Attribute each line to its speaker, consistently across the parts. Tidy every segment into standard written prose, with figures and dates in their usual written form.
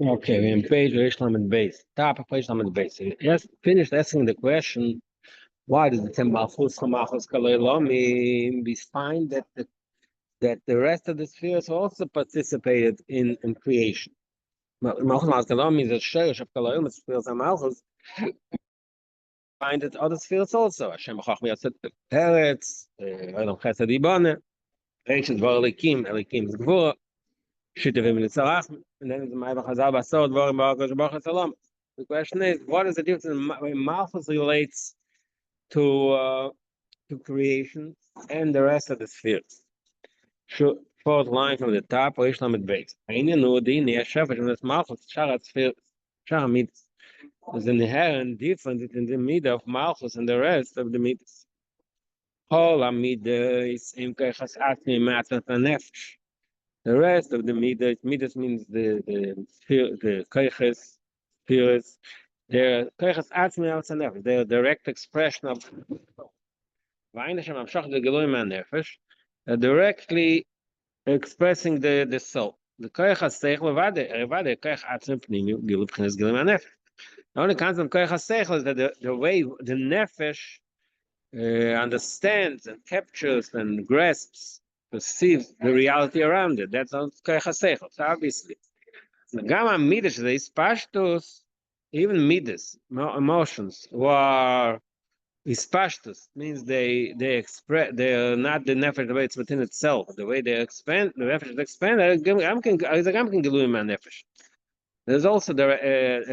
Speaker 1: Okay, we're in page Reish base. Top of page base. Yes, finished asking the question, why does the ten malchus Kaloilom? We find that the rest of the spheres also participated in creation. Malchus Kalom means that Sherish of Kaloilom spheres and malchus find that other spheres also. Hashem Chachmi Yatzet Peretz, Olam Chesed Ibane, Reish Dvar Elikim is Gvura. And then the question is, what is the difference when Malchus relates to creation and the rest of the spheres? Fourth line from the top, Reish Lamed Beis. There's an inherent difference between the midah of Malchus and the rest of the midas. The rest of the midas means the koiches, spheres. They're koiches atzmi al nefesh. They're a direct expression of directly expressing the soul. The koiches seichel levade koich atzmi pnimi gilu b'chinas gilu nefesh. The only concept of koiches seichel is that the way the nefesh understands and captures and grasps, perceives the reality around it. That's all koiches seichel. So obviously. Gamma midas, they spashtos, even midas, emotions, were ispashtos, means they express, they are not the nefesh the way it's within itself. The way they expand, the nefesh expand, nefesh. There's also the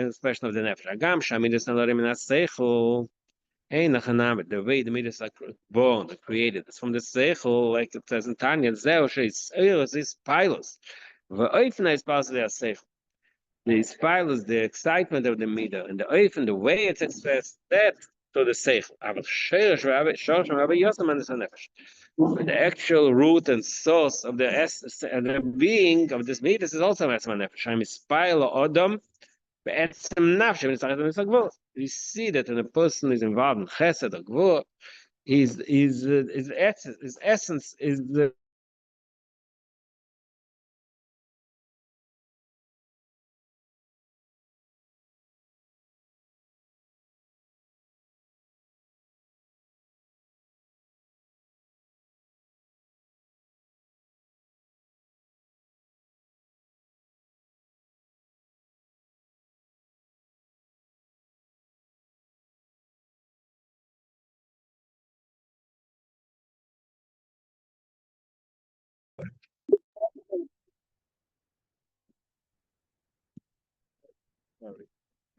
Speaker 1: expression of the nefesh. Agam shamidas nalarim in the way the midas are born, created, it's from the seichel, like it says in Tanya, zeo sheis is pilos. V'oifna is part of their seichel. The spile is the excitement of the midah, and the oif and the way it's expressed, that to the seichel. The actual root and source of the being of this midah is also etzem nefesh. I'm spile odom, be'etzem nafsh. You see that when a person is involved in chesed or gvur, his essence is the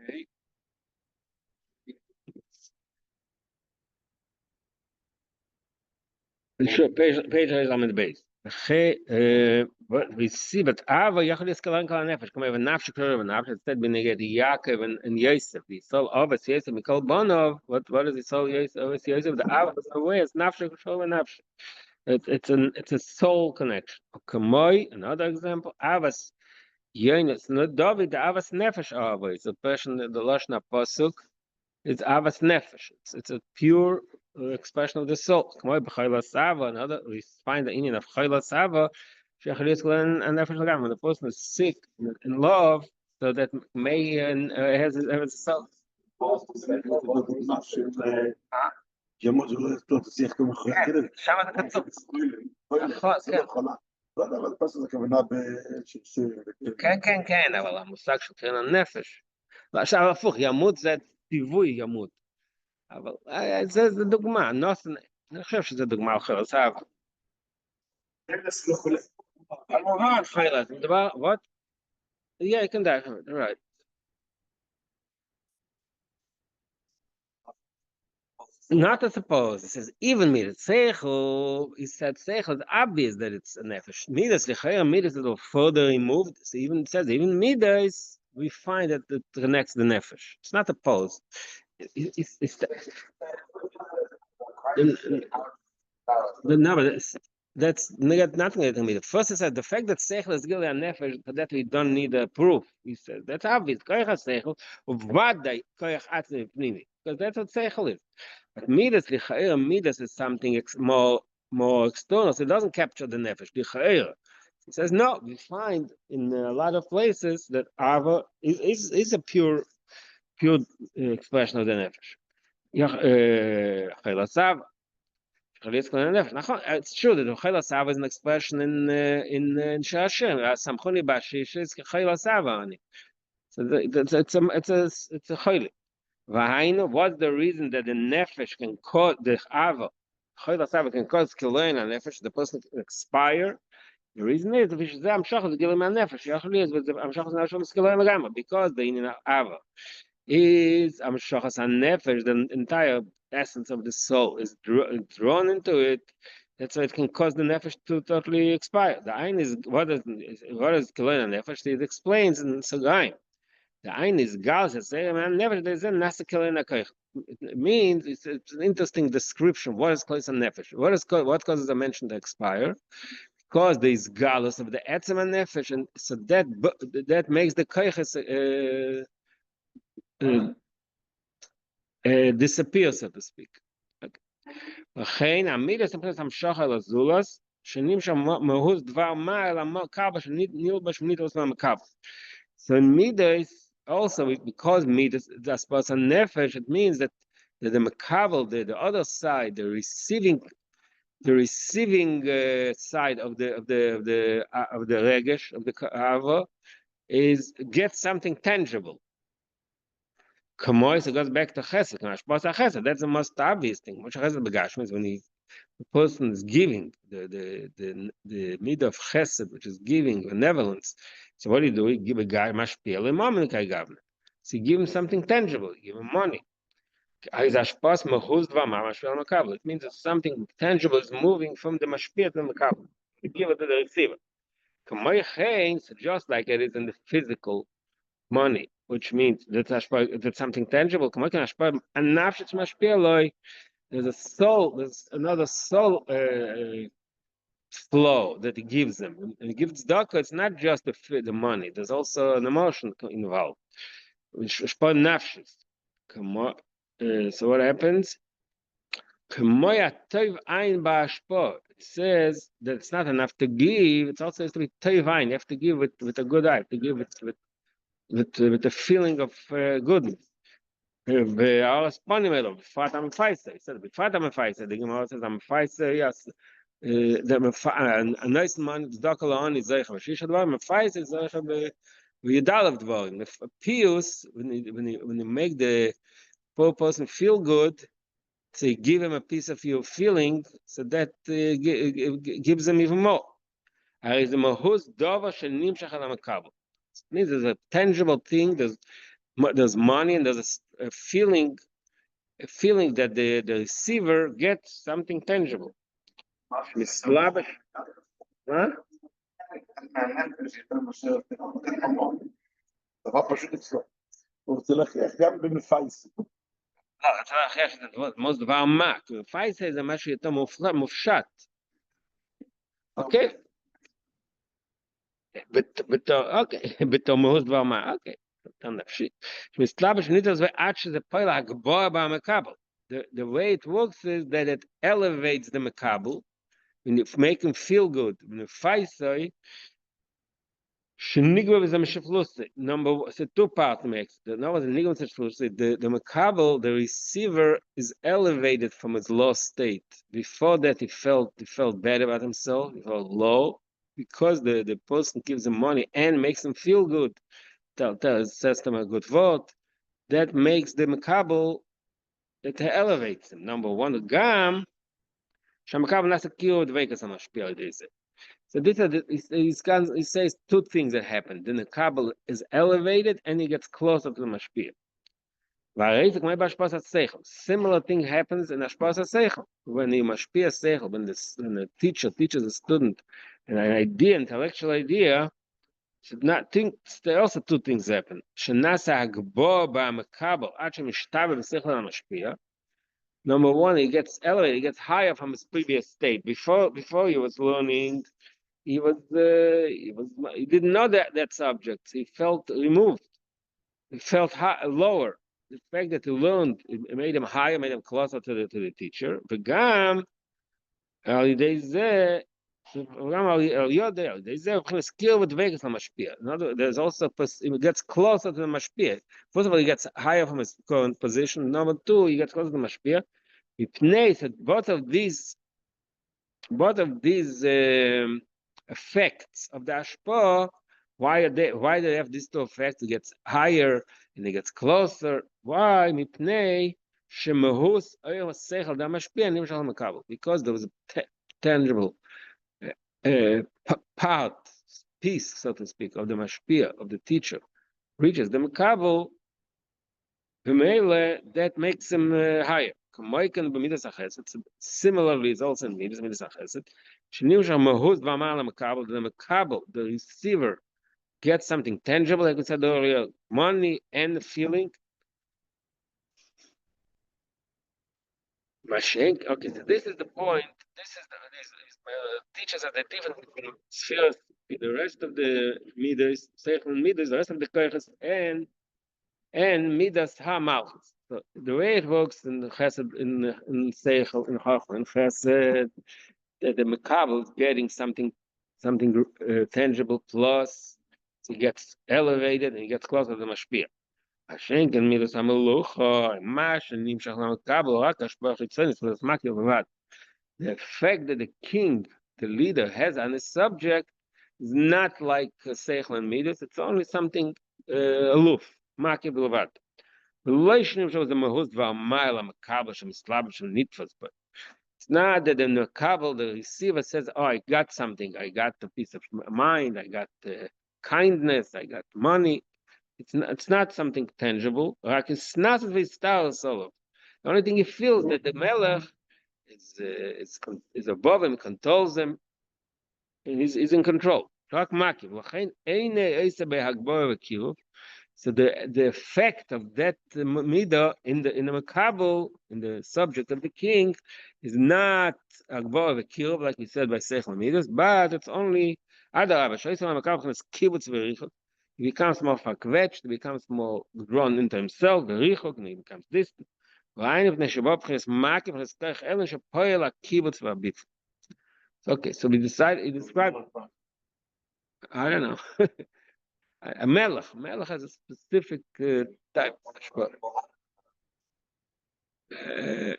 Speaker 1: okay. Sure, page is on the base. But we see, but Ava Yachol is Kalan Kala Nefesh. Come over Nafsh Kura Nafsh. Instead, we negate Yaakov and Yosef. The soul of us Yosef. We call Bonov. What is the soul Yosef? Yosef. The Ava is the way. It's Nafsh Kura Nafsh. It's a soul connection. Kamoy, another example. Avas Yonis. Not David. The Avas Nefesh Ava. It's a person. The Lashna Pasuk. It's Avas Nefesh. It's a pure expression of the soul. Another, we find the union of Chayla Sava, and when the person is sick in love, so that may and has a soul. שם אתה כתוב. כן, אבל המושג של קרן הנפש. עכשיו הפוך, ימות זה ציווי ימות. אבל זה דוגמה, אני חושב שזה דוגמה אחרת, סבא. כמובן, חיילה, זה דבר, what? Yeah, you can die from it, right. Not to suppose, it says, even midas seichel, he said seichel is obvious that it's a nefesh. Midas, midas is further removed, so even it says, even midas, we find that it connects the nefesh. It's not opposed. That's nothing to me. First, he said the fact that seichel is gilui nefesh, for that we don't need a proof. He said that's obvious. Koyach seichel of vaday koyach atzmi pnimi, because that's what seichel is. But midas is something more external. So it doesn't capture the nefesh. Lichaira, He says no. We find in a lot of places that ava is a pure expression of the nefesh. It's true that Chayla Sava is an expression in Shashem. Samchoni Bashish is Chayla Sava. So it's a Chayli. V'hainu, what's the reason that the nefesh can cause the Ava? Chayla Sava can cause kiloin on nefesh. The person can expire. The reason is because the Amshach is gilim on nefesh. Yachli is the Amshach is not kiloin agama because the in Ava is Amshachas HaNefesh, the entire essence of the soul is drawn into it. That's why it can cause the nefesh to totally expire. The ayin is what is Kelon nefesh? It explains in Sagaim. The ayin is gal say man nefesh. There's a nasa Kelon koich. It means it's an interesting description. What is Kelon nefesh? What causes a mention to expire? Because there is galus of the etzem nefesh, and so that makes the koich disappear, so to speak. לכן, המידס הפרס המשוך על הזולס, שנים שם מהוז דבר מה, אלא מקבל, שנילבש מניתוס מהמקבל. So in Midas, also, because Midas, that's supposed to nefesh, it means that the makabel, the other side, the receiving side of the regesh, of the ava, is get something tangible. Kamois, it goes back to chesed. That's the most obvious thing. Much chesed begashmi is when the person is giving the mid of chesed, which is giving benevolence. So what do? You give a guy mashpil gavna. So you give him something tangible. You give him money. It means that something tangible is moving from the mashpil to the makabel. You give it to the receiver. So just like it is in the physical money, which means that's something tangible. There's a soul, there's another soul flow that he gives them. And he gives tzedakah, it's not just the money, there's also an emotion involved. So what happens? It says that it's not enough to give, it's also has to be toiv. You have to give with a good eye, to give it with a feeling of goodness. He said, the Gemara says, I'm Pfizer, yes. A nice man, it's Dakalon, is Zeicha. Shish Advar, Pfizer is Zeicha, V'yadalav Dvarim. If Pius, when you make the poor person feel good, so you give him a piece of your feeling, so that gives him even more. It means there's a tangible thing, there's money, and there's a feeling that the receiver gets something tangible. Huh? most דבר מה, כי פייסה זה משהו יותר מופשט. אוקיי? בתור מהוס דבר מה, אוקיי. יותר נפשי. שמסתלבש ניתוס ועד שזה פועל הגבוה במקבל. The way it works is that it elevates the makabel, when you make him feel good. When you faisai, number so two parts makes the number the makabel, the receiver is elevated from its low state. Before that, he felt bad about himself, he felt low, because the person gives him money and makes him feel good. Says to him a good word, that makes the makabel, it elevates him. Number one, the gam, shamakabel nasa kiyo dveikas hamashpia is it. So this he says two things that happen. Then the makabel is elevated and he gets closer to the mashpia. Similar thing happens in ashpas seichel. When the mashpia seichel, when the teacher teaches a student an idea, intellectual idea, should not think. There are also two things happen. Number one, he gets elevated, he gets higher from his previous state. Before he was learning, he didn't know that subject. He felt removed. He felt lower. The fact that he learned, it made him higher, made him closer to the teacher. V'gam, There's also it gets closer to the mashpia. First of all, he gets higher from his current position. Number two, he gets closer to the mashpia. He plays that both of these effects of the ashpa. Why do they have these two effects? It gets higher and it gets closer. Why? Because there was a tangible part, piece, so to speak, of the mashpia, of the teacher, reaches the makabel, that makes him higher. Similarly, it's also in midas achesed. The makabel, the receiver, gets something tangible, like we said earlier, money and feeling. Okay, so this is the point. This is teaches us the difference between spheres, the rest of the midas, seichel midas, the rest of the koiches, and midas ha-malchus. So the way it works in the chesed, in seichel, in chachma, in chesed, that the makabel is getting something tangible, plus he gets elevated and he gets closer to the mashpia. Ashenken midas ha-melucha, mash, and nimshach la-makabel, rak hashpach hitzenis, so that's makil b'vad. The effect that the king, the leader, has on his subject is not like seichel and midas. It's only something aloof, makil b'vad. Relationship shows the mahuz v'amayla makabel shem islab shem nitfas, but it's not that the makabel, the receiver, says, "Oh, I got something. I got a piece of mind. I got kindness. I got money." It's not something tangible. It's not the only thing he feels that the melech is above him, controls him, and he's in control. So the effect of that midah in the makabel, in the subject of the king, is not agbar v'kiruv, like we said by seichel midas, but it's only adarabah. Shoyisam makabel is kibbutz v'richot. He becomes more fakvetched, he becomes more drawn into himself, v'richot, and he becomes distant. Okay, so we decided, he described, I don't know. A melech has a specific type of hashpah.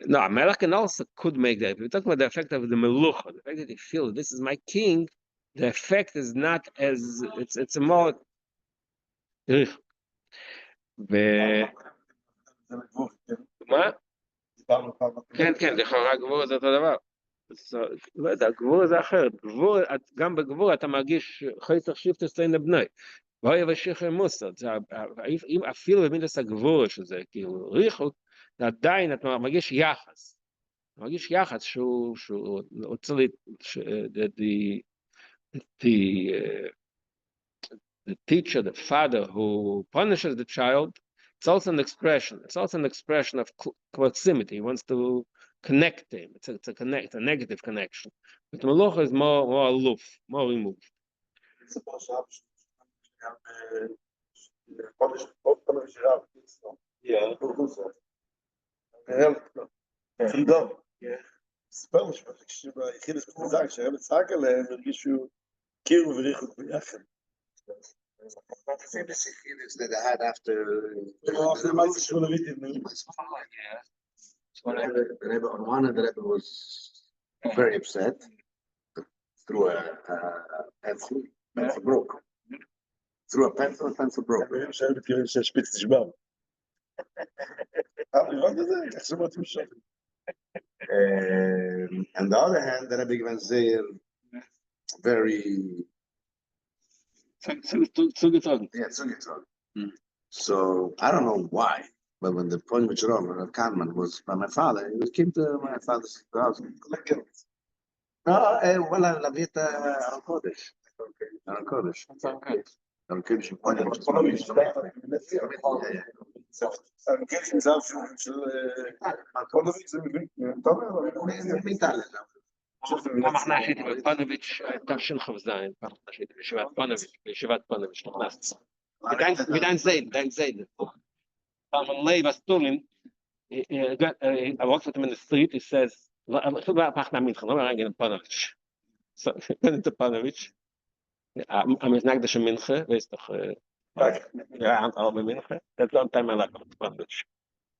Speaker 1: No, a melech can also could make that. If we're talking about the effect of the melucha, the fact that he feels this is my king, the effect is not as it's a more. מה? כן, לכאורה גבור זה אותו דבר. לא יודע, גבור זה אחרת. גם בגבור אתה מרגיש חסר שיפטוס אין לבני. ואוי ושחר מוסר. אפילו במידס הגבור שזה כאילו ריחוק, עדיין אתה מרגיש יחס. אתה מרגיש יחס שהוא רוצה the teacher, the father who punishes the child, it's also an expression. It's also an expression of proximity. He wants to connect him. It's a negative connection. But Melucha is more aloof, more removed. Yeah.
Speaker 2: What the famous is that I had after the Rebbe on one, and the Rebbe was very upset. Threw a pencil, pencil broke. Threw a pencil broke. On the other hand, the Rebbe was very
Speaker 1: zugezogen.
Speaker 2: Yeah, zugezogen. So I don't know why, but when the Ponovich Rav Kahneman was by my father, he came to my father's house and collected it. No, well, la vita Aron Kodesh. Aron Kodesh. Aron Kodesh. Ponovich.
Speaker 1: פעם אחרונה שהייתי בפונוביץ', תש"כ זין, פעם אחרונה שהייתי בישיבת פונוביץ', נכנסתי. ודן זייד. פעם עלי בסטולים, I walked with him in the street, he says, פעם אחרונה מלחמה, לא מרגע פונוביץ'. So, Panovich. I'm not the Sheminche, weißt doch, ja, all the Minche. That's one time I like Panovich.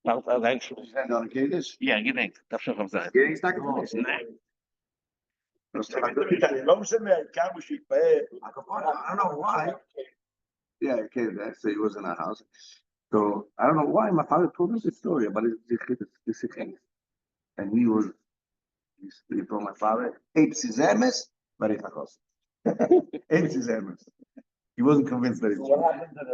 Speaker 1: Want alleen zo.
Speaker 2: Zijn dan een keer
Speaker 1: Ja, je denkt, dat zou wel zijn.
Speaker 2: Geen stak of
Speaker 1: Nee.
Speaker 2: I don't know why. Yeah, he came there, so he was in our house. So I don't know why my father told us this story about this and he told my father, Eipsizemes, but it's not Eipsizemes. He wasn't convinced that it's
Speaker 3: What happened to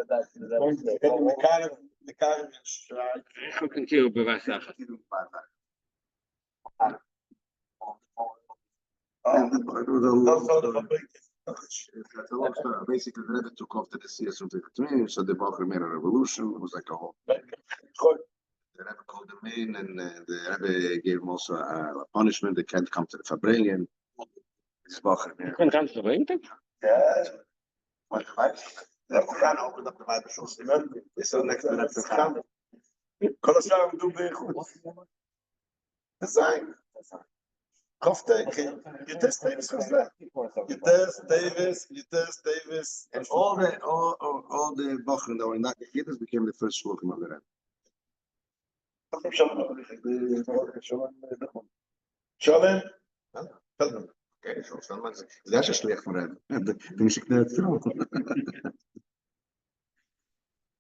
Speaker 3: the car strike?
Speaker 1: Hoe kun je op bewijs zeggen?
Speaker 2: That's a long story. Basically, the Rebbe took off to the sea something between, so the Bacher made a revolution. It was like a whole. The Rebbe called him in, and the Rebbe gave him also a punishment. They can't come to the Fabrillion. This Bacher made.
Speaker 1: Kon gaan ze weten?
Speaker 2: Yeah. The Quran opened up the Bible. They said next to the Quran. כל השאר עמדו באיכות. design. Kofte, you test Davis was there. You test Davis. And all the Bachran that were not the Kiddas became the first Shluchim of the Rebbe.
Speaker 3: Shalom.
Speaker 2: Okay, so that's a schlecht van Rebbe. Toen is ik net zo.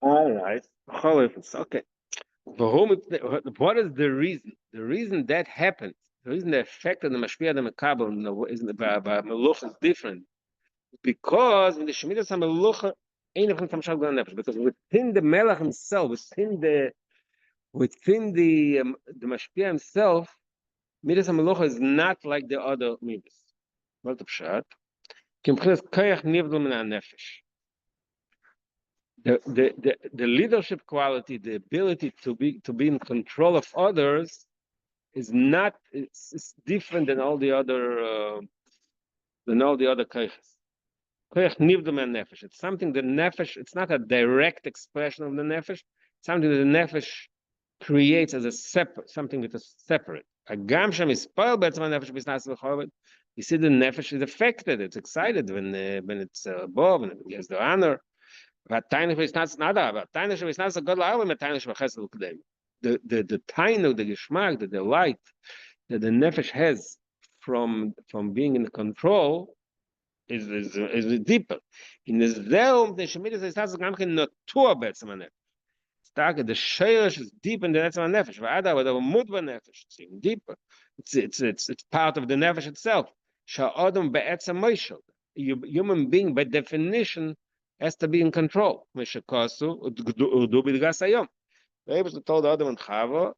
Speaker 1: All right. Okay. What is the reason? The reason that happens, the reason the effect of the Mashpia the Makabel is by Meluch is different. Because in the Shemitah Meluch, because within the Melech himself, within the Mashpia himself, Midas Meluch is not like the other Midas. What the pshat? The leadership quality, the ability to be in control of others, is not. It's different than all the other koyches. Koyach nivdum and nefesh. It's something the nefesh. It's not a direct expression of the nefesh. It's something that the nefesh creates as a separate, something that is separate. A gamsham is spoiled, but nefesh is not so. You see, the nefesh is affected. It's excited when it's above and it gets the honor. The tainu is not so good. The tainu, the geschmack, the delight that the nefesh has from being in control is deeper. In the zelm, the shemitah is not so not to a betzim nefesh. The shiur is deep in the betzim nefesh. V'ada with a mudva nefesh, it's even deeper. It's part of the nefesh itself. Sha'adam be'etzem moishel. Human being, by definition, has to be in control. Meshakasu udu b'dgas hayom. The Rebbe told Adam and Chava,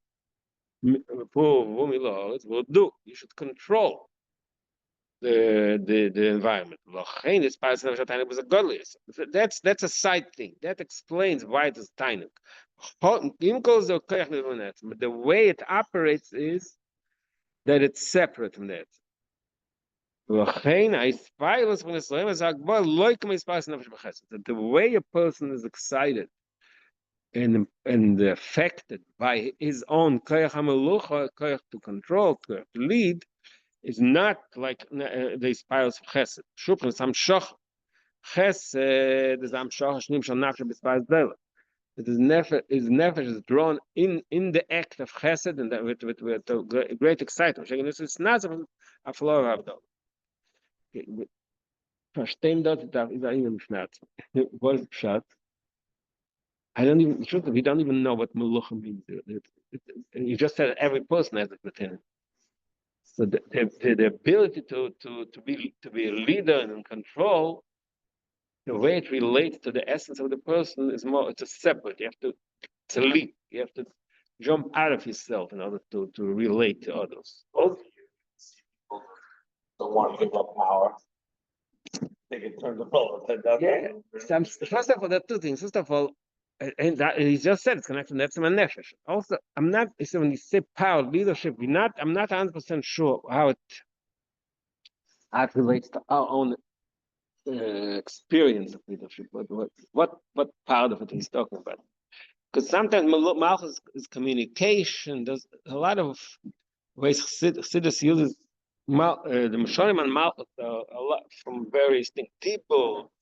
Speaker 1: "You should control the environment." That's a side thing. That explains why it is tainuk. But the way it operates is that it's separate from that. The way a person is excited and affected by his own koyach hamelucha, koyach to control, koyach to lead, is not like the spirals of chesed. Shupran sam shoch chesed is am shoch shnim shal nafsh b'spirals dela. His nefesh is drawn in the act of chesed and with great excitement. It's not a flower of dog. Verstehen dort, da ist ein Schmerz. What is pshat? We don't even know what melucha means. You just said every person has it within it. So the ability to be a leader and in control, the way it relates to the essence of the person is more. It's a separate. You have to leap. You have to jump out of yourself in order to relate to others.
Speaker 3: Don't want to give up power. They can turn the role.
Speaker 1: Yeah. First of all, there are two things. First of all, and that, he just said it's connected to Netzim and Nefesh. Also, I'm not. So when you say power, leadership, I'm not 100% sure how it relates to our own experience of leadership. What part of it he's talking about? Because sometimes Malchus is communication. There's a lot of ways Chassidus uses The Meshonim and Malchus are a lot from very distinct people.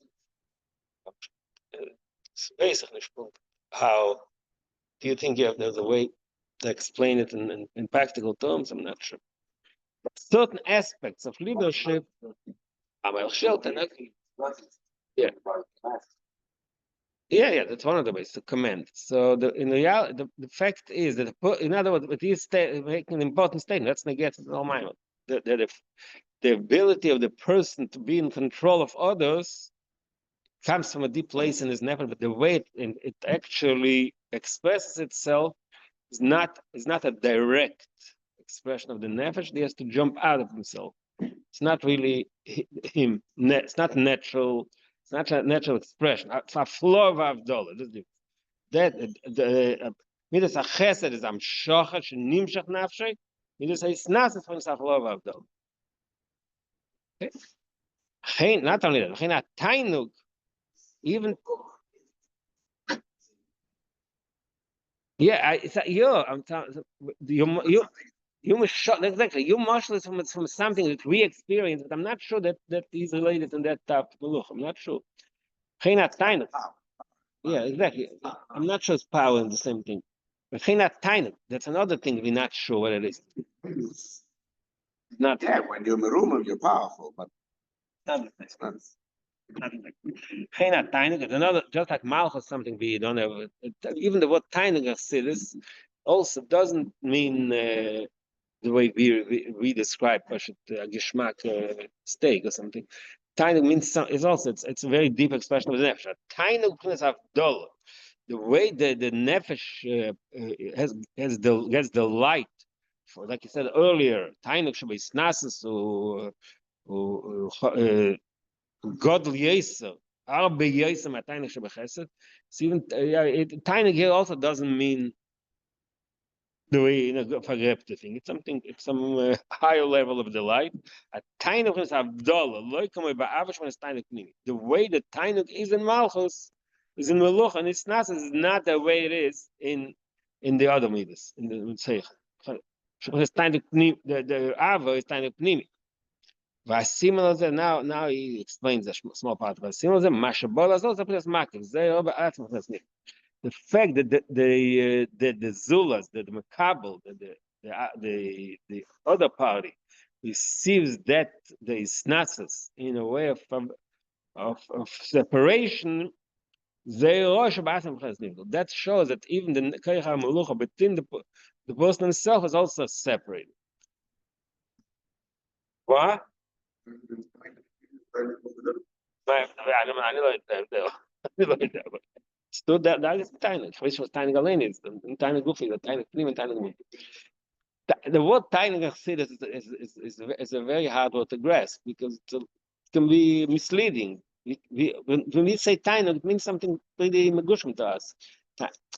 Speaker 1: How do you think there's a way to explain it in practical terms? I'm not sure. But certain aspects of leadership, yeah. Yeah, that's one of the ways to commend. So in reality, the fact is that, in other words, it is making an important statement. Let's negate it all my the ability of the person to be in control of others comes from a deep place in his nefesh, but the way it actually expresses itself is not a direct expression of the nefesh. He has to jump out of himself. It's not really him. It's not natural. It's not a natural expression. It's a flow of Avdollah. That the midas achesed is am shocha shenimshach nafshay. Midas haisnas is from a flow of Avdollah. Not only that, tainug, even I'm telling you must shut exactly. You marshal from something that we experience, but I'm not sure that is related to that type of look. I'm not sure. Yeah, exactly. I'm not sure it's power in the same thing. But that's another thing we're not sure what it is. It's not.
Speaker 2: Yeah, when you're merumen, you're powerful, but
Speaker 1: it's not. It's another, just like Malchus, something we don't have. Even the word Tainug also doesn't mean the way we describe a geschmack steak or something. Tainug means it's a very deep expression of the nefesh. Tainug is Avdollah. The way the nefesh gets the light, for like you said earlier, Tainug should be snasus or godly yesa. Arbe yesa ma Tainug should be chesed. So even Tainug here also doesn't mean the way vergräbte thing. It's some higher level of delight. A Tainug is Avdollah. The way the Tainug is in Malchus is in Meluch, and it's not the way it is in the other midas, in the Seich. The Ava is Tainug Pnimi. Now he explains a small part. The fact that the Zulas, the Makabel, the other party receives that the Isnatzes in a way of separation, that shows that even the Keicha Melucha between the person himself is also separated. What? So that is tiny. Which was tiny galeni, tiny goofy, the tiny clean, tiny goofy. The word tiny is a very hard word to grasp because it can be misleading. When we say tiny, it means something pretty magushim to us.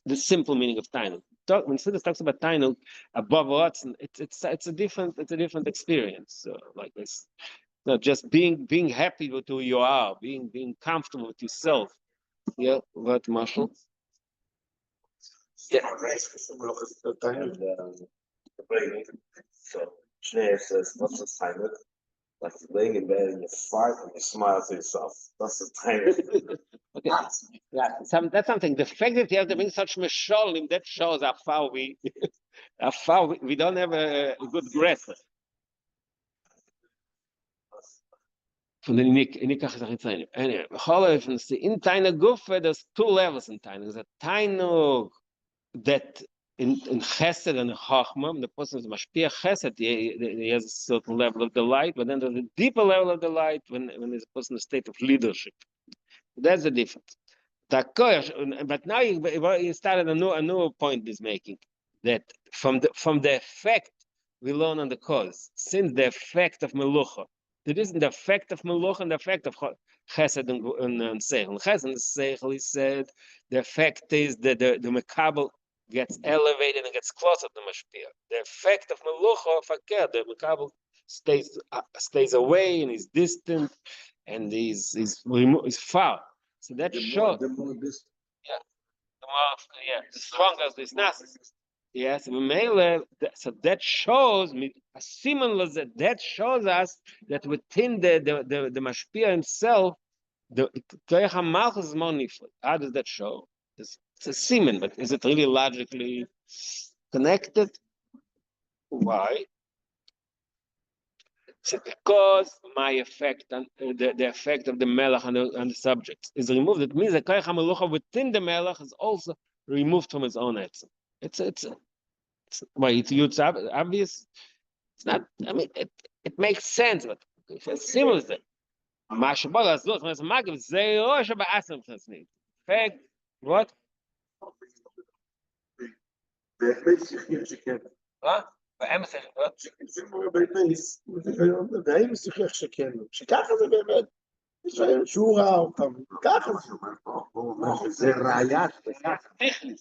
Speaker 1: The simple meaning of tiny. When Siddur talks about tiny above all, it's a different experience. So like this, just being happy with who you are, being comfortable with yourself. Yeah, what Marshall? Yeah.
Speaker 3: So Schnee says, what's the time? Like laying in bed and you fart and you smile to yourself. That's the time.
Speaker 1: Okay. Yeah, that's something. The fact that you have to bring such mesholim, that shows how far we don't have a good grasp. Von den Nikach is anyway, in Tainug Gufa, there's two levels in Tainug. There's a Tainug that in Chesed and Chachma, the person is Mashpia Chesed, he has a certain level of delight, but then there's a deeper level of delight when there's a person in a state of leadership. That's the difference. But now you started a new point is making, that from the effect we learn on the cause, since the effect of Melucha, there isn't the effect of Melucha and the effect of Chesed and Seichel. Chesed and Seichel, he said, the effect is that the Mekabel gets elevated and gets closer to Mashpia. The effect of Melucha, Fakir, the Mekabel stays away and is distant and is far. So that shows. The stronger the snasis. Yes, so that shows me a similar that shows us that within the mashpia himself, the koyach hamalchus is more nifli. How does that show? It's a semen, but is it really logically connected? Why? So because my effect and the effect of the melech on the subject is removed, it means the koyach hamelucha within the melech is also removed from his own etzem. It's why it's obvious. It's not. I mean, it makes sense, but if it's similar, Mashabal as those when it's magic, they are shaba asem chesni. Fact, what? Huh? באמצע, what?
Speaker 4: והאם שיח שכן, שככה זה באמת, יש להם שהוא ראה אותם, ככה זה.
Speaker 2: זה ראייה.
Speaker 1: טכנית, טכנית.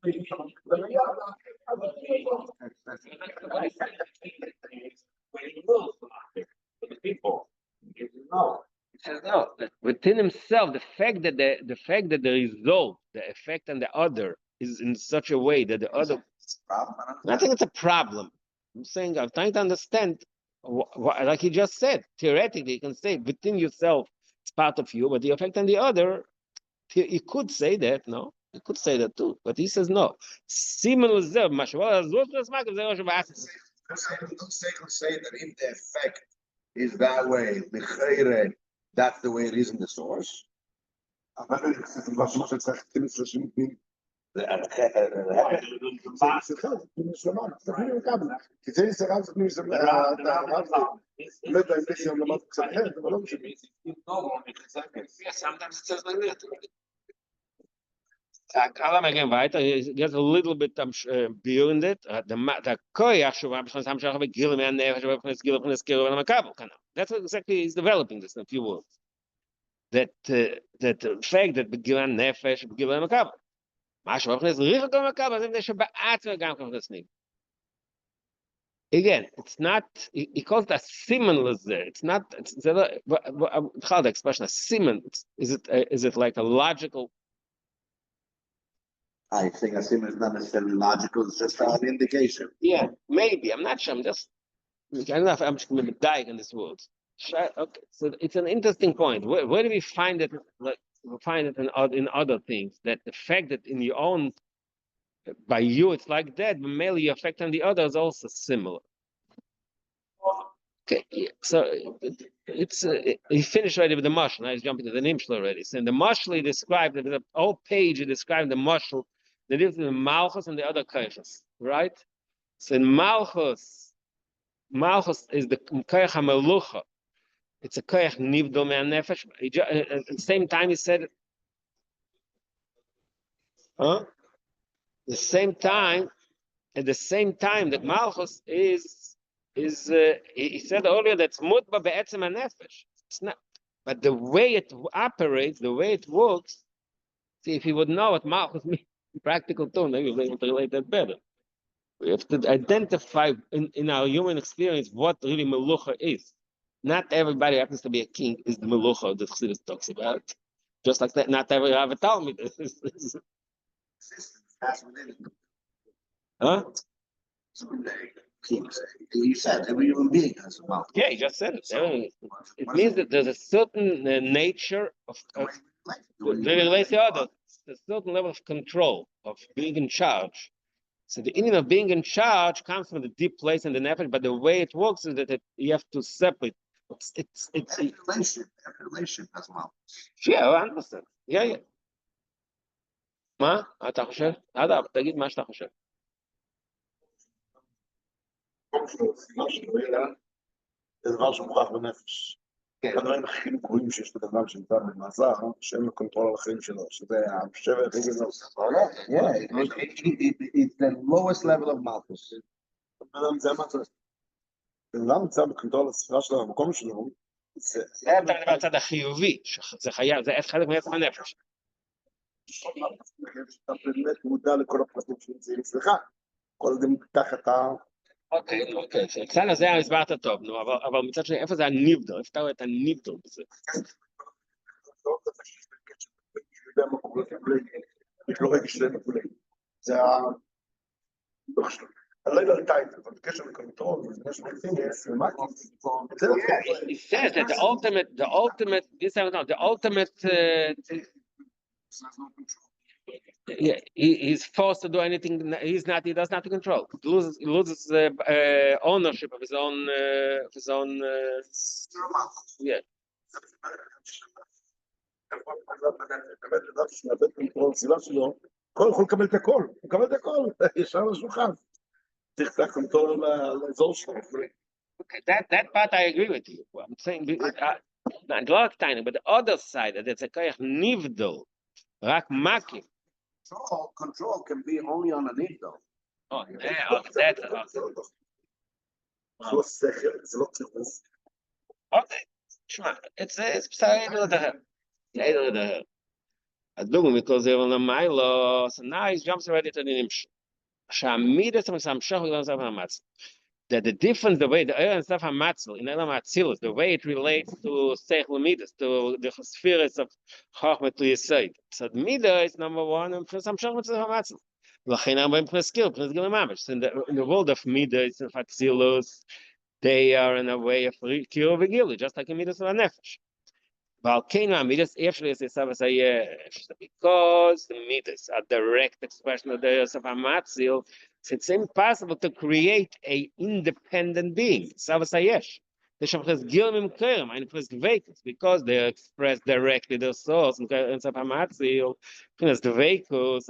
Speaker 1: It says no. Within himself, the fact that the result, the effect on the other is in such a way that the other. I think it's a problem. I'm saying I'm trying to understand, like he just said. Theoretically, you can say within yourself it's part of you, but the effect on the other, you could say that, no? You could say that too, but he says no. Similar,
Speaker 2: Say that if the effect is that way, that's the way it is in the source.
Speaker 1: Sometimes it says like that. Again, weiter. He gets a little bit beyond it. The koyach shuva b'shon sam shach v'gil me'an nefesh v'pnes gil v'pnes kiro v'namakabel kanal. That's what exactly he's developing this in a few words. That the fact that b'gil nefesh v'gil v'namakabel. Mashu v'pnes richak v'namakabel zim deshe ba'atzma gam k'v'nesnim. Again, it's not. He calls it a similar there. It's not. How the expression a siman? Is it like a logical?
Speaker 2: I think a sim is not necessarily logical, it's just an indication.
Speaker 1: Yeah, maybe. I'm not sure. I don't know if I'm just going to die in this world. Okay, so it's an interesting point. Where do we find it? Like, we find it in other things. That the fact that in your own, by you, it's like that, but mainly your effect on the other is also similar. Okay, yeah. So it's he finished already with the mashal. Now he's jumping to the nimshal already. So in the mashal he described the whole page. He described the mashal. The difference between Malchus and the other koyachs, right? So in Malchus is the koyach hamelucha. It's a koyach nivdol me'anefesh. At the same time, he said, huh? At the same time that Malchus is he said earlier that's mutba be'etzem hanefesh. It's not, but the way it operates, the way it works. See, if he would know what Malchus means in practical terms, maybe we'll be able to relate that better. We have to identify in our human experience what really melucha is. Not everybody happens to be a king is the melucha that Chassidus talks about. Just like that, not every Rav Talmud is. Huh?
Speaker 2: You said every human being has a mouth.
Speaker 1: Yeah, he just said it. It means that there's a certain nature of relates to others. A certain level of control, of being in charge. So the meaning of being in charge comes from the deep place in the nefesh, but the way it works is that you have to separate. It's
Speaker 2: every relation has a mouth.
Speaker 1: Yeah, I understand. Yeah. מה? אתה חושב? אדם, תגיד מה שאתה חושב.
Speaker 4: זה דבר שמוכח בנפש. הדברים הכי גרועים שיש בדבר שנמצא במאסר, שאין לו קונטרול על החיים שלו, שזה השבר הכי גדול.
Speaker 2: It's the lowest level of malchus.
Speaker 4: זה מה צריך. בן נמצא בקונטרול הספירה שלו, המקום שלו,
Speaker 1: זה דבר הצד החיובי, זה חייב, זה חלק מעצם הנפש.
Speaker 4: שאתה באמת מודע לכל הפרטים שנמצאים אצלך, כל זה מתחת
Speaker 1: אוקיי, אצלנו הזה הסברת טוב, נו, אבל מצד שני, איפה זה הניבדל? איפה אתה רואה את הניבדל בזה?
Speaker 4: זה הלילה טייטל, אבל בקשר לקונטרול, יש מקסימס, ומה
Speaker 1: He says that the ultimate, this I don't know, the ultimate, yeah, he's forced to do anything. He does not control. He loses ownership of his own, yeah.
Speaker 4: באמת לדעת שמאבד קונטרול, סיבה שלו, כל יכול לקבל את הכל, הוא מקבל את הכל, ישר לשולחן. צריך את הקונטרול לאזור שלו.
Speaker 1: Okay, that part I agree with you. I'm saying, not like tiny, but the other side, that it's a koyach nivdol, rak makim.
Speaker 2: Control can be only on a need though.
Speaker 1: Oh, yeah, that's
Speaker 4: זה לא שכל, זה לא טירוף.
Speaker 1: okay. Shma, it's either the adlugum because they will milo. So now he jumps already to the nimsh. Shamidas and samshach will have hamatz. That the difference, the way the Elam and stuff hamatzel in Elam Atzilus, the way it relates to seichel midas, to the spheres of chachma to Yesod. So the midah is number one, and samshach mitzvah hamatzel. L'chein in the world of midas and Atzilus, they are in a way of kiru v'gilu, just like in midas of a nefesh. Because the midas are direct expression of the of Hamatzil, it's impossible to create an independent being. Because they express directly the source and of Hamatzil, the vehicles,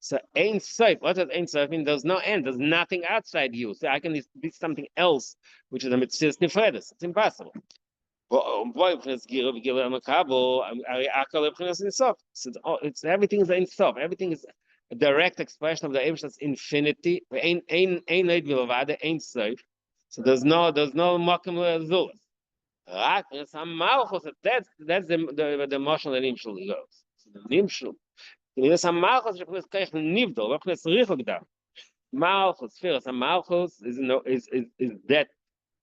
Speaker 1: so Ein Sof, what does Ein Sof mean? There's no end, there's nothing outside you. So I can be something else, which is a mitzvah nifredes. It's impossible. So it's everything is Ein Sof. Everything is a direct expression of the Eibshter's infinity. Ein Sof. So there's no makom l'zulus. That's the motion that Nimshul goes. So the Nimshul. Malchus, spheres, and Malchus is that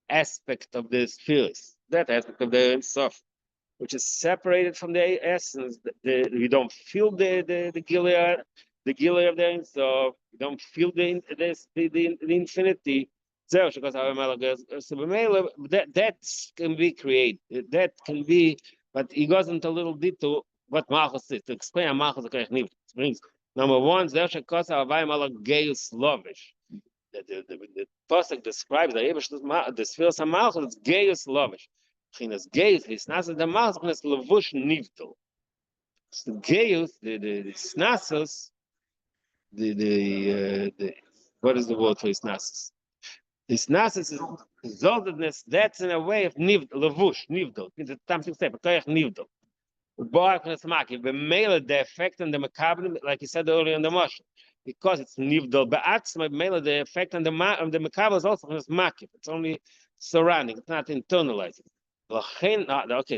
Speaker 1: aspect of the spheres, that aspect of the Sof, which is separated from the essence. You don't feel the Gilead of the Ein Sof. You don't feel the infinity. That can be created. That can be, but he goes into a little detail what Malchus is to explain how Malchus brings. Number one, the pasuk describes the spheres of Malchus as Geus Lovish. Chinas Geus, his nasus the Malchus, chinas Levush Nivdol. So Geus, the snasus, the what is the word for his nasus? His nasus is exaltedness. That's in a way of Levush Nivdol. It's a something say, but Nivdol. The effect on the makabel, like you said earlier in the motion, because it's nivdol be'atzma, the effect on the makabel is also makif. It's only surrounding. It's not internalizing. Okay,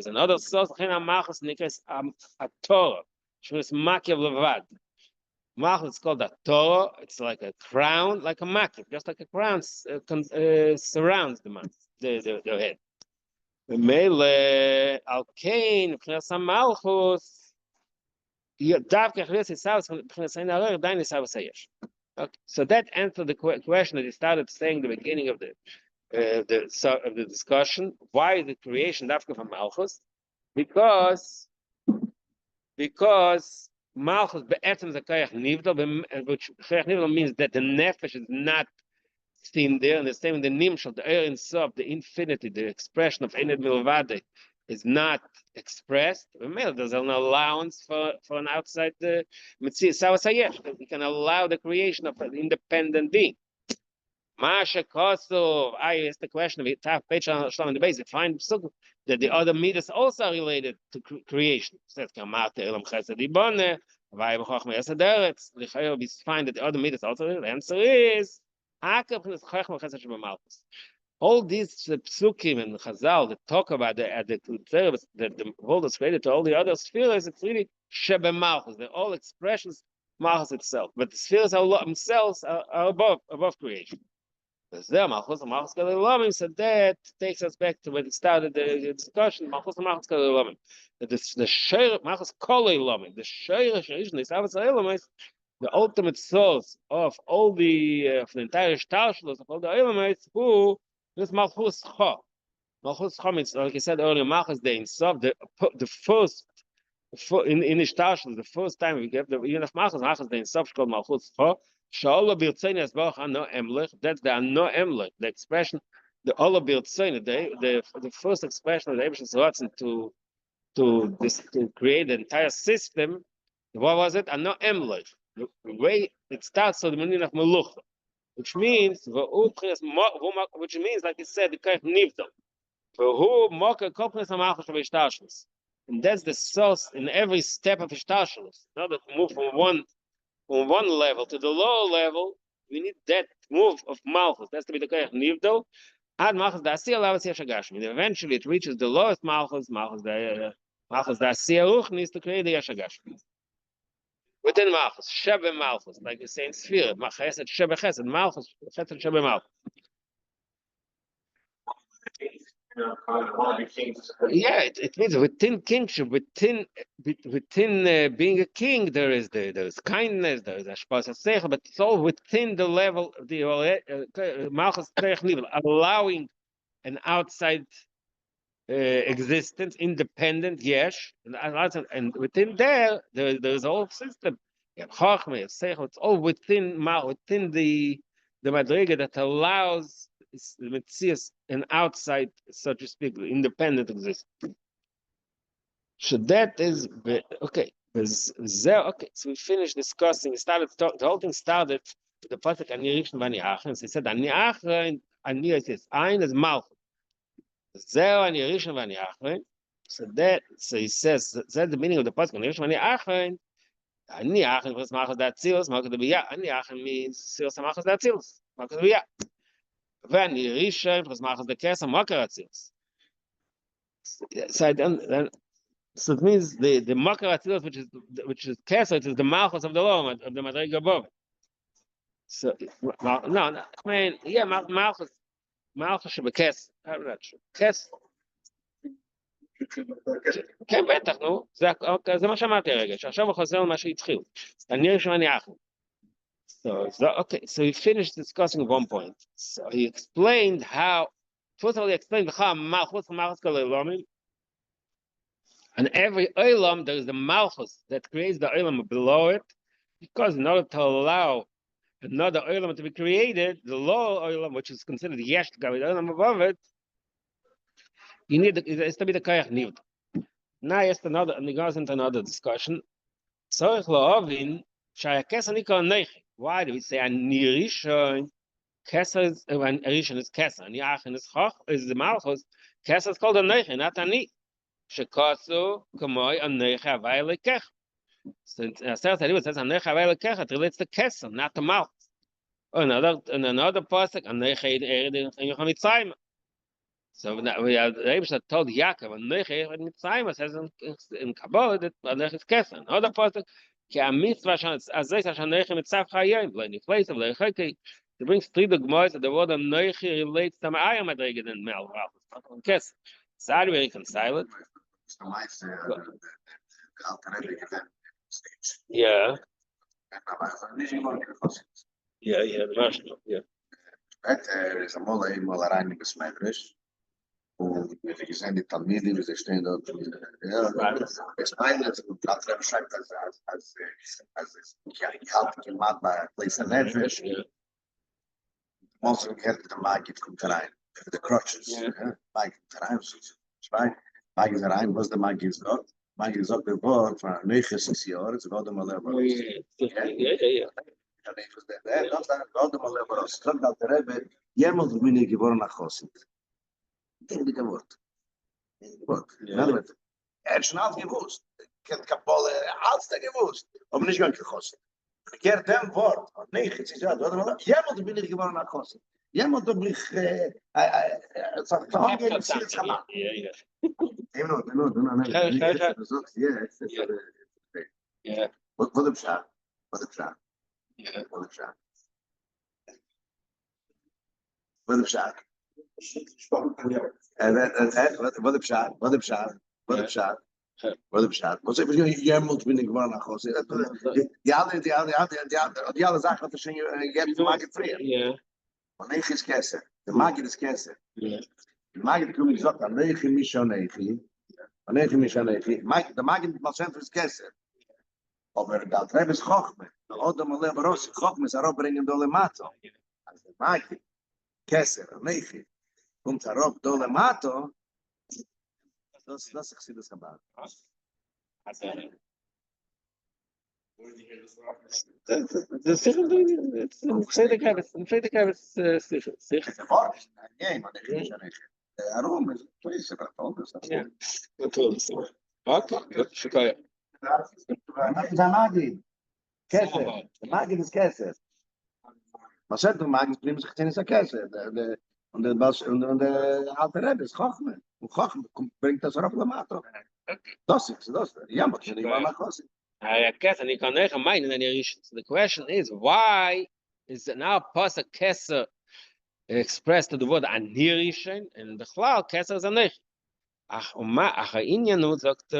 Speaker 1: so another source. A Torah. She was makif levad. Malchus is called a Torah. It's like a crown, like a makif, just like a crown surrounds the head. Mele alkein pnasa Malchus. Okay, so that answered the question that he started saying at the beginning of the discussion. Why is the creation dafka from Malchus? Because Malchus be'etzem zakayach nivdol, which zakayach nivdol means that the nefesh is not seen there, and the same in the nimshal, the Ein Sof, the infinity, the expression of Ened Milvade is not expressed. There's an allowance for an outside the Mitzvah. We can allow the creation of an independent being. Masha Kosov, I asked the question of Taf Pech on the base. You find that the other midas also are related to creation. Says Kamate Elam Chesed Ibone, Vayim Chochmei Esed Eretz. We find that the other midas also related. The answer is all these psukim and Chazal that talk about that the world is created to all the other spheres, it's really Shebe Malchus. They're all expressions Malchus itself, but the spheres themselves are above creation. So that takes us back to when it started the discussion. Malchus the shiur Malchus kolei lamin. The shiur the ultimate source of all the entire shtalshlus, of all the elements, who is Malchus Cha. Malchus Cha means, like I said earlier, Malchus the Insof, the first, in the shtalshlus, the first time we get the unit of Malchus the Insof is called Malchus Cha. Sha'olah Birtzeni Asbarach Ano Emlech, that's the Ano Emlech, the expression, the Olah Birtzeni, the first expression of the Eibish's Ratzon to create the entire system. What was it? Ano Emlech. The way it starts, so the meaning of Melucha, which means, like he said, the Kaif Nivdom. And that's the source in every step of Ishtashalis. Now that move from one level to the lower level, we need that move of Malchus. That's to be the Kaif Nivdom. Ad Malchus Da'asiyah Lavas Yeshagashmi. And eventually it reaches the lowest Malchus Da'asiyah Ruch needs to create the Yeshagashmi. Within Malchus, Shebe Malchus, like the same sphere, Chesed, Shebe Chesed, Malchus, Chesed, Shebe Malchus. Yeah, it means within kingship, within being a king, there is kindness, there is Ashpas HaSeichel, but it's all within the level of the Malchus level, allowing an outside existence, independent, yes, and within there's a whole system. You have Chachma, you have Seichel, it's all within the Madriga that allows the Metzias an outside, so to speak, independent existence. So that is okay. Okay, so we finished discussing. The whole thing started with the pasuk Ani Rishon V'Ani Achen. So he said Ani Achen, Ani is Ein is Malchus. Zeo Ani Rishon V'Ani Achen. So he says that's the meaning of the pasuk Ani Rishon V'Ani Achen. Ani Achen was Malchus Datzilus. Malchus B'Yah. Ani Achen means Silas Malchus Datzilus. Malchus B'Yah. V'Ani Rishon was Malchus Dekesa Makar Datzilus. So I don't. So it means the Makar Atzilus, which is Kesser, it is the Malchus of the law of the Madriga above. So no, I mean, yeah, Malchus should be Kesser. I'm not sure. Kesser. כן, בטח, נו. זה מה שאמרתי הרגע, שעכשיו הוא חוזר למה שהתחיל. אני ראשון אני אחר. So he finished discussing one point. So he explained how, first of all, he explained how Malchus Kalelomim. And every olam, there is the malchus that creates the olam below it, because in order to allow another olam to be created, the lower olam, which is considered yesh, the olam above it, you need it has to be the kayach nivd. Now, and he goes into another discussion. Why do we say ani rishon? Kesser is when rishon is kesser, ani achin is chach is the malchus. Kesser is called a neichi, not ani. Shekasu kamoy aneich havay lekech. So it says aneich havay lekech. It relates to kesser, not to mouth. Another pasuk aneich ered in Mitzrayim. So we have Rebbe told Yaakov aneich ered in Mitzrayim. Says in Kabbalah that aneich is kesser. Another pasuk ki a mitzvah azay aneich mitzav chayim. In place of leichaki, it brings three dogmas that the word aneich relates to ma'ayim madrigen and malchus. Kesser. So how do we reconcile it? Yeah. Yeah, the national, yeah.
Speaker 2: Is a mole rein bis Medrash. Und wir gesehen die Talmidi, wie sie stehen dort. Es meint, dass Platz beschreibt als ich habe gemacht bei Place in Medrash. Most of them the market kommt rein. The crutches. Market rein, right? Market rein, was the market got? Market is up the board for 6 years. It's got them all over. Yeah. And it was there. Not that got them all over. Struck out the Rebbe. Jemals bin ich geboren nach Chosid. In die Wort. Schon alles gewusst. Kennt Kabbalah, alles gewusst. Aber nicht ganz Chosid. Ich kehre dem Wort. Nee, ich sage, jemals bin ich geboren nach Chosid. Jemand doch mich sagt, What the shot? Wat heb je? Wat zeg je? Jij moet binnen gewoon naar Gos. Die alle zaken wat je hebt te maken vrij.
Speaker 1: Yeah.
Speaker 2: Maar nee is kessen. De maak je dus kessen.
Speaker 1: Yeah.
Speaker 2: De maak je de kom ik zat aan 9 mission 9. Aan 9 mission 9. Maak de maak je het cent is kessen. Aber da Trebes Chochme. Da Odom Alem Rosh Chochme is erop brengen dole mato. Als de maak je kessen aan 9. Komt erop dole mato. Dat is gezien dat gebaar.
Speaker 1: The second it's in Frederick
Speaker 2: Het is woord. Nee, maar de mission 9. Daarom is het twee separate.
Speaker 1: Yeah. Okay, shukaya.
Speaker 2: Magid. Kesser. Magid is Kesser. Maar zet de Magid primus gezien is Kesser. De alte Rebbe is Chochme. Und Chochme bringt das auf der Mato. Das ist. Ja, maar je niet maar naar Chochme.
Speaker 1: I guess and you can make a mind in any. The question is why is it now Pasuk Kesser expressed to the word Anirishin and the Chlal Kesser is Anich. Ach Inyan sagt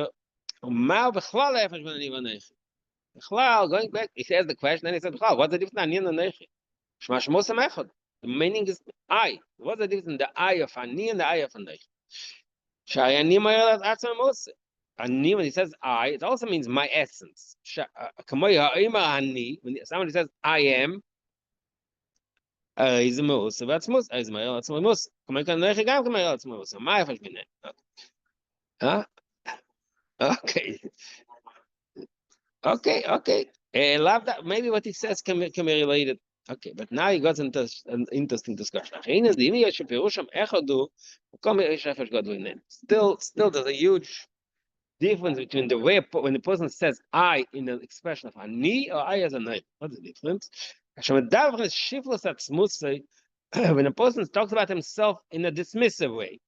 Speaker 1: Mal Bechlal Efesh Ben Ani Vanech. Bechlal, going back, he says the question, and he said, Bechlal, what's the difference in Ani and Anech? Shema Shmosem Echad. The meaning is I. What's the difference in the I of Ani and the I of Anech? Shai Ani Mayel Atzam Mose. Ani, when he says I, it also means my essence. Kamoy Ha'ima Ani, when somebody says I am, is a Mose, that's Mose, is Mayel Atzam Mose. Kamoy Kanech Gam Kamoy Atzam Mose. My Efesh Ben Ani. Huh? Okay. Love that. Maybe what he says can be related. Okay, but now he got into an interesting discussion. Still, there's a huge difference between the way when the person says I in the expression of ani or I as a name. What's the difference? When a person talks about himself in a dismissive way.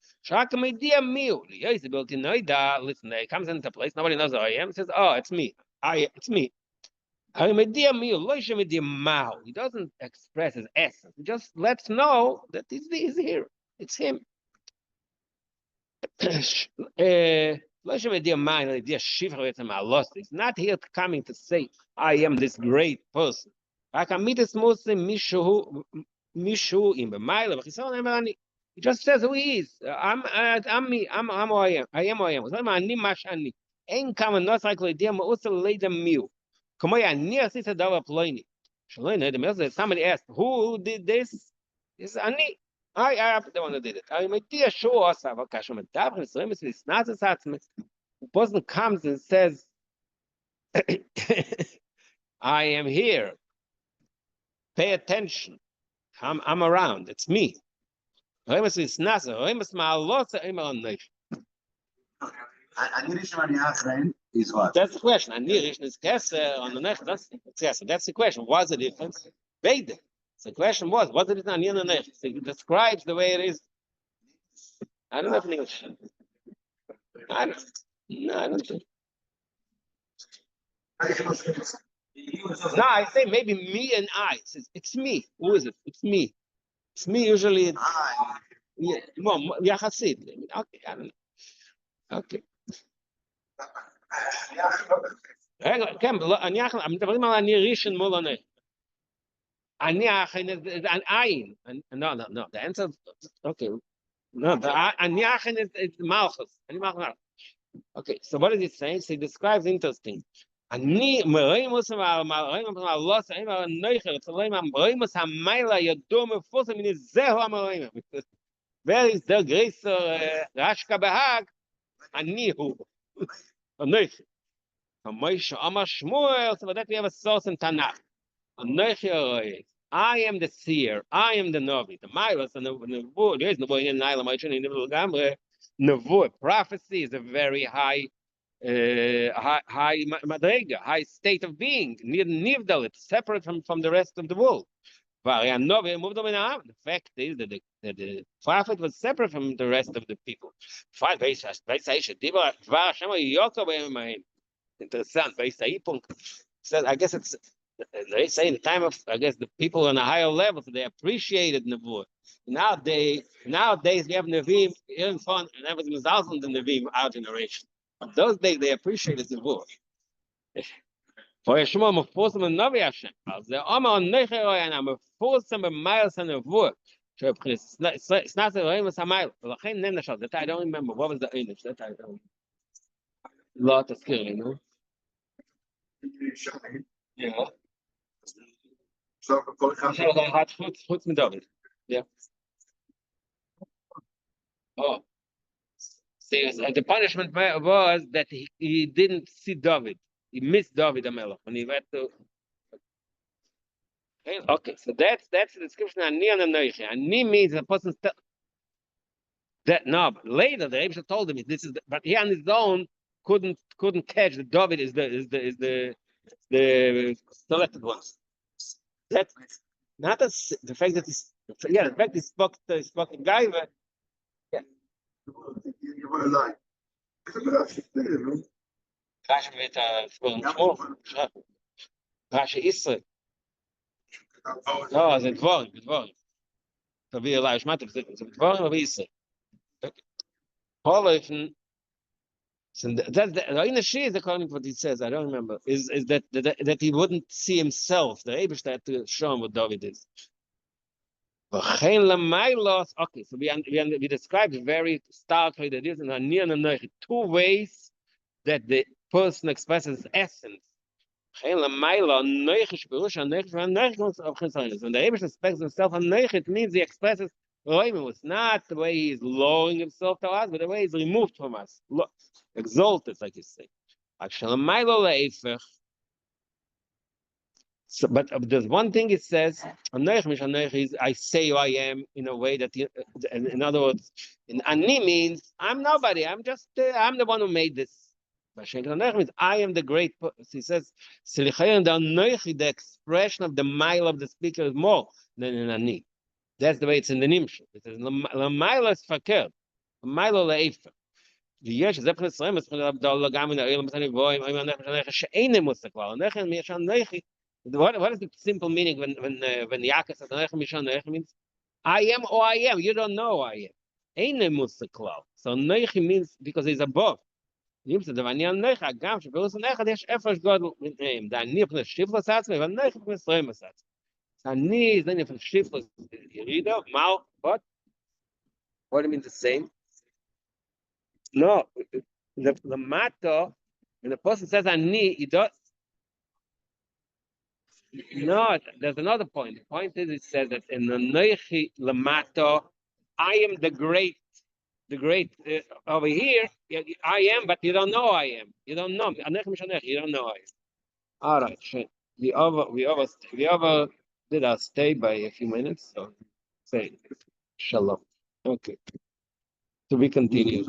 Speaker 1: Listen, he comes into place, nobody knows who I am. He says, oh, it's me. It's me. He doesn't express his essence. He just lets know that he's here. It's him. He's not here coming to say, I am this great person. He just says who he is. I'm me. I'm who I am. I am who I am. Ain't coming not like idea also later meal. Somebody asked, who did this? It's Ani. I the one that did it. I made a show also. The person comes and says, I am here. Pay attention. I'm around. It's me. That's the question. Anirishn is Kesser on the next. That's the question. What's the difference? Beide. The question was, what is it on the next? It describes the way it is. I don't know if English. I don't think. No, I say maybe me and I. It's me. Who is it? It's me. It's me. Usually it's Yachasid. Okay, I don't know. Okay. I'm מדברים על אני ראשון מול אני. אני האחרון is an ayin. No. The answer, okay. No, אני האחרון is Malchus. Okay, so what is he saying? So he describes interesting. אני מרימוס מהלוס, אני מהנויכר, צלעים המרימוס המיילה ידוע מפורסם, מן זהו המרימוס. Where is the grace Rashka Bahag? אני הוא. הנויכר. כמו שאמר שמואל, so that we have a source in Tanakh. הנויכר, I am the seer, I am the Novi. The Myros, the Nevuah, there is no boy in Naila, my children, Nevuah, prophecy is a very high madrega, high state of being. Nivdal, it's separate from the rest of the world. The fact is that the prophet was separate from the rest of the people. Interessant. Says, I guess it's, they say in the time of, I guess the people on a higher level, so they appreciated Nevuah. Nowadays we have Nevi'im in front, and that was Mizalzon the Nevi'im, our generation. Those days they appreciated the book. For Yeshua mefusam and Navi Hashem. As the Amar Nechero and I'm mefusam and miles and a book. It's not the Elohim is a mile. L'chein nem nashal. That I don't remember. What was the English? That I don't. Lot of skill, you know. Yeah.
Speaker 4: So, כל אחד...
Speaker 1: חוץ מדוד. Yeah. Oh. See, the punishment was that he didn't see David. He missed David Amelech when he went to. Okay, so that's the description of Ani and Anoichi. Ani means the person that no, but later the Rebbe told him this is, but he on his own couldn't catch that David is the selected ones. That's not the fact that he's the fact he spoke in Gaiva. Yeah.
Speaker 4: You want to lie.
Speaker 1: Rashi mit Shmuel. Rashi Israel. No, זה דבורים. תביא אליי, שמעתם, זה דבורים או בישראל. בכל אופן, the inner is according to what he says, I don't remember, is that he wouldn't see himself. The Eibush had to show him what David is. Okay, so we described very starkly that there's two ways that the person expresses essence. When the Eibush expects himself on Neichit, it means he expresses Roimus, not the way he is lowering himself to us, but the way he's removed from us, exalted, like you say. So, but there's one thing it says, I say who I am in a way that, in other words, in Ani means I'm nobody, I'm the one who made this. Means I am the great. He says, the expression of the mile of the speaker is more than in Ani. That's the way it's in the Nimshal. It says, la mile is fakir, la mile leifer. ויש זה פרס רמז, גדול גם מן האילם בסני גבוהים, אם הנך שאינם מוסקלל, הנך מישן נכי. What is the simple meaning when Yaakov says הנך מישן נכי means I am who I am, you don't know who I am. Einam mustaqlal. So נכי means because he's above. Nimmt der Vanyan נכי, גם שפירוס נכי יש הפרש גודל ביניהם. דני פרס שיפלוס עצמי, והנכי פרס רמז עצמי. אני זה נפרס שיפלוס ירידו, מה? What do you mean the same? No, the matter, when the person says Ani, he does. No, there's another point. The point is, it says that in the Neichi Lamato, I am the great. Over here, I am, but you don't know I am. You don't know. You don't know I am. All right, we over did our stay by a few minutes. So say shalom. Okay. To be continued.